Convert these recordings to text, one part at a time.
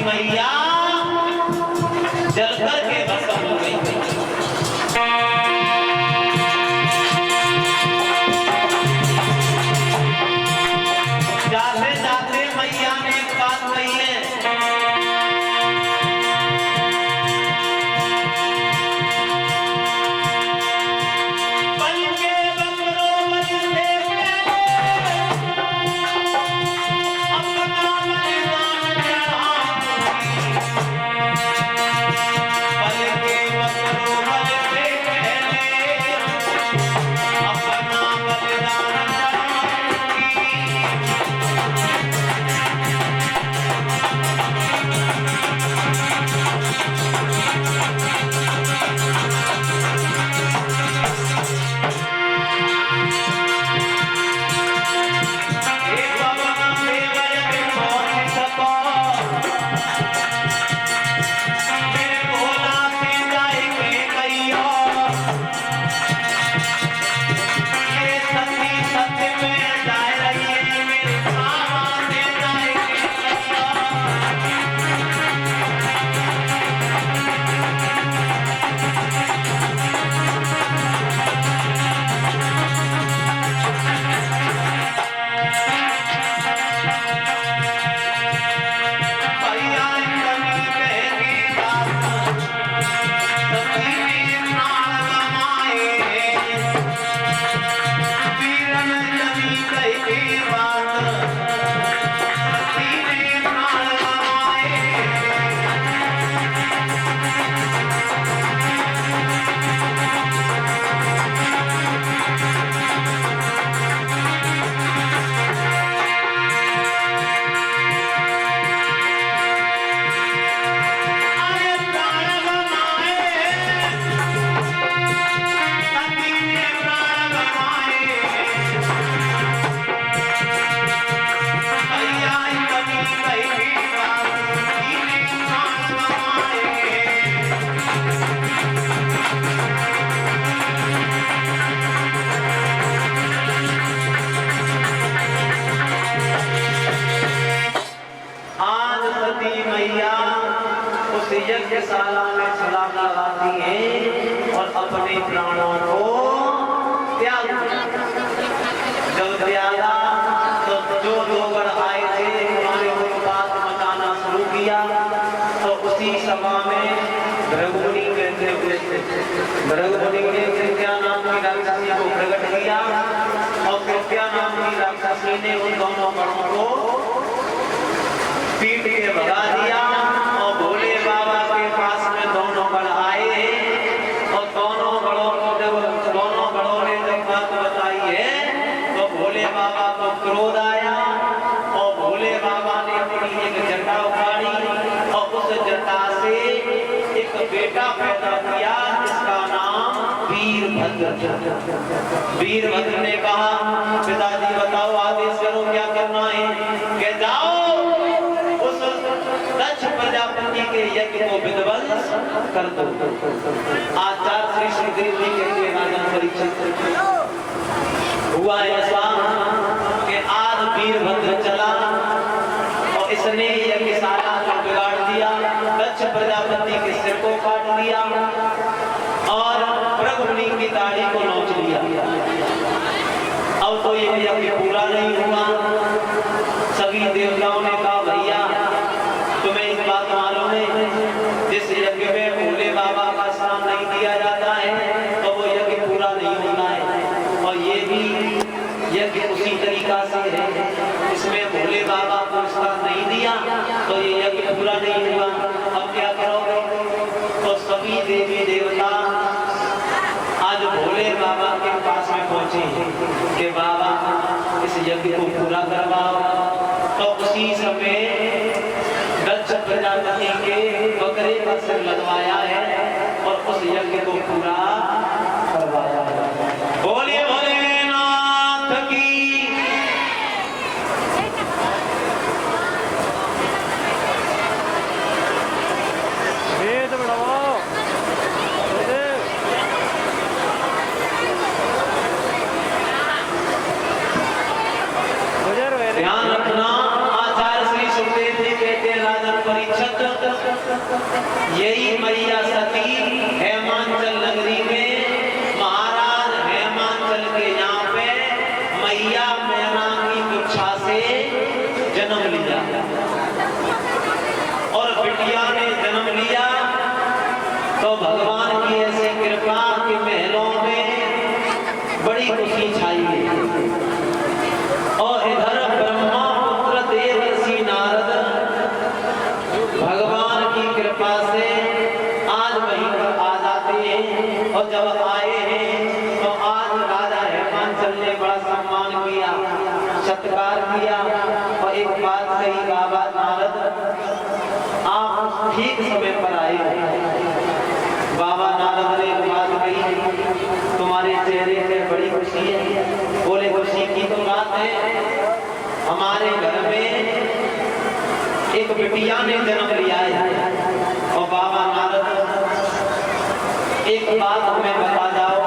मैया जलकर के भस्म हो गई। जाते जाते मैया ने एक बात कही है, यज्ञशाला में छलांग लगाती है और अपने प्राणों को त्याग दिया। जब त्यागा तो जो लोग आए थे उन्होंने उत्पात मचाना शुरू किया। तो उसी सभा में भृगुमुनि कहते हुए भृगुमुनि ने कृत्या नाम की राक्षसी को प्रकट किया और कृत्या नाम की राक्षसी ने उन दोनों गणों को पीट के भगा दिया। और भोले बाबा के पास में दोनों गण आए और दोनों गणों को जब दोनों गणों ने जब बात बताई है तो भोले बाबा को क्रोध आया और भोले बाबा ने अपनी एक जटा उखाड़ी और उस जटा से एक बेटा पैदा किया जिसका नाम वीरभद्र। वीरभद्र ने कहा पिताजी बताओ आदेश करो क्या करना है। कि जाओ दक्ष प्रजापति के यज्ञ को विध्वंस कर दो। आचार्य श्री सुखदेव जी कहते हैं राजा परीक्षित हुआ ऐसा कि आज वीरभद्र चला और इसने यज्ञशाला को बिगाड़ दिया, दक्ष प्रजापति के सिर को काट दिया और भृगुमुनि की दाढ़ी को नोच लिया। अब तो ये यज्ञ पूरा नहीं हुआ। सभी देवताओं ने कहा भैया तुम्हें इस बात मालूम है जिस यज्ञ में भोले बाबा का स्नान नहीं दिया जाता है तो वो यज्ञ पूरा नहीं होता है। और ये भी यज्ञ उसी तरीका से है, इसमें भोले बाबा को स्नान नहीं दिया तो ये यज्ञ पूरा नहीं हुआ। अब क्या करोगे? तो सभी देवी देवता आज भोले बाबा के पास में पहुंचे कि बाबा इस यज्ञ को पूरा करवाओ। तो उसी समय दक्ष प्रजापति के बकरे का सिर लगवाया है और उस यज्ञ को पूरा करवाया है। बोले भोलेनाथ की। वेद बढ़ाओ। ध्यान रखना आचार्य श्री सुखदेव जी कहते हैं राजन परीक्षित यही मैया सती हेमांचल नगरी में महाराज हेमांचल के यहाँ पे मैया मैना की इच्छा से जन्म लिया और बिटिया ने जन्म लिया तो भगवान की ऐसी कृपा के महलों में बड़ी खुशी छाई है। और इधर ब्रह्मा पुत्र देवर्षि नारद भगवान की कृपा से आज वहीं पर आ जाते हैं और जब आए हैं तो आज राजा हेमांचल ने बड़ा सम्मान किया, सत्कार किया। और एक बात कही, बाबा नारद आप ठीक समय पर आए। बाबा नारद ने एक बात कही, तुम्हारे चेहरे पे बड़ी खुशी है। बोले खुशी की तो बात है, हमारे घर में एक बिटिया ने जन्म लिया है। और बाबा नारद एक बात हमें बता जाओ,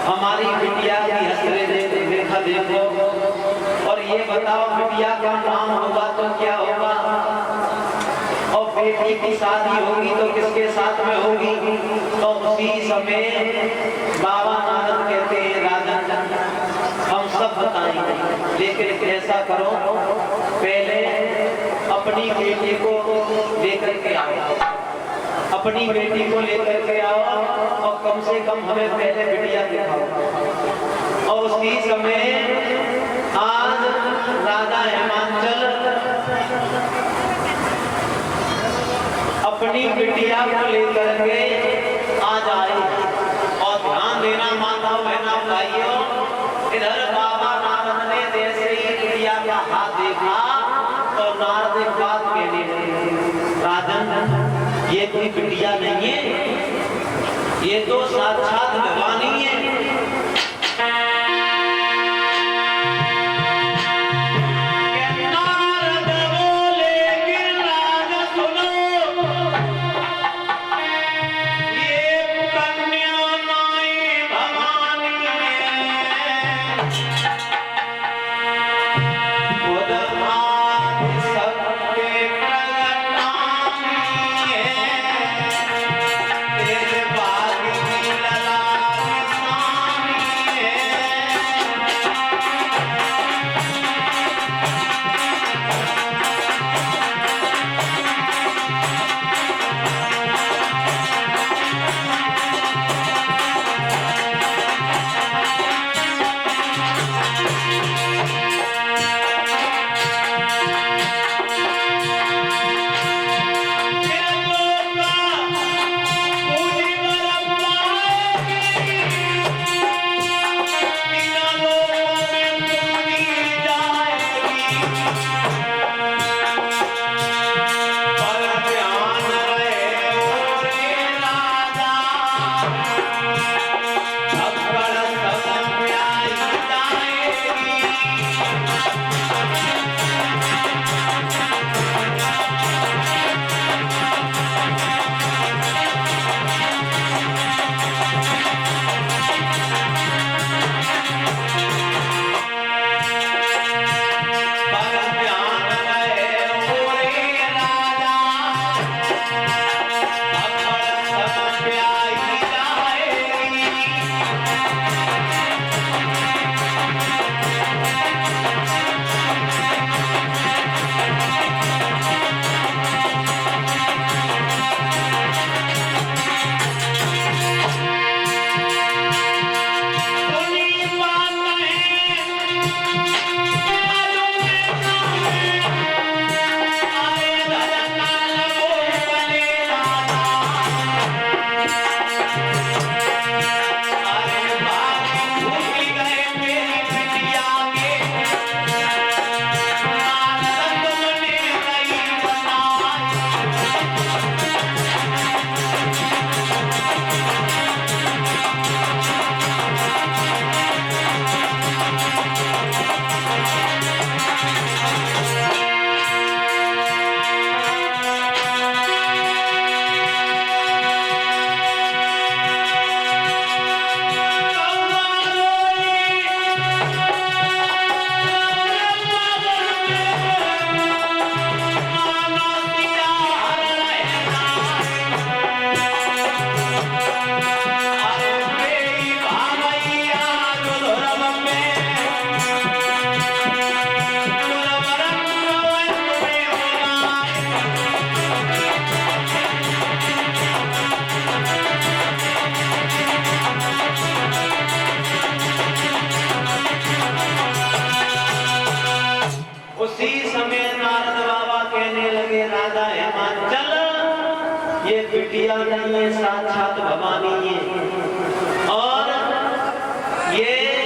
हमारी बिटिया की हसरत देखा देखो और ये बताओ बिटिया का नाम होगा तो क्या होगा, और बेटी की शादी होगी तो किसके साथ में होगी। तो उसी समय बाबा नारद कहते हैं राजन हम सब बताएंगे, लेकिन ऐसा करो पहले अपनी बेटी को लेकर के आओ, अपनी बेटी को लेकर के आओ और कम से कम हमें पहले बिटिया दिखाओ। और उसी समय आज राजा हेमांचल अपनी बिटिया को लेकर के आज आए। और ध्यान देना माताओं बहनों भाइयों, इधर बाबा नारद ने जैसे ही बिटिया का हाथ देखा तो नारद एक बात कहने लगे, राजन ये कोई बिटिया नहीं है, ये तो साक्षात भवानी है। ये बिटिया नहीं है, साक्षात भवानी है। और ये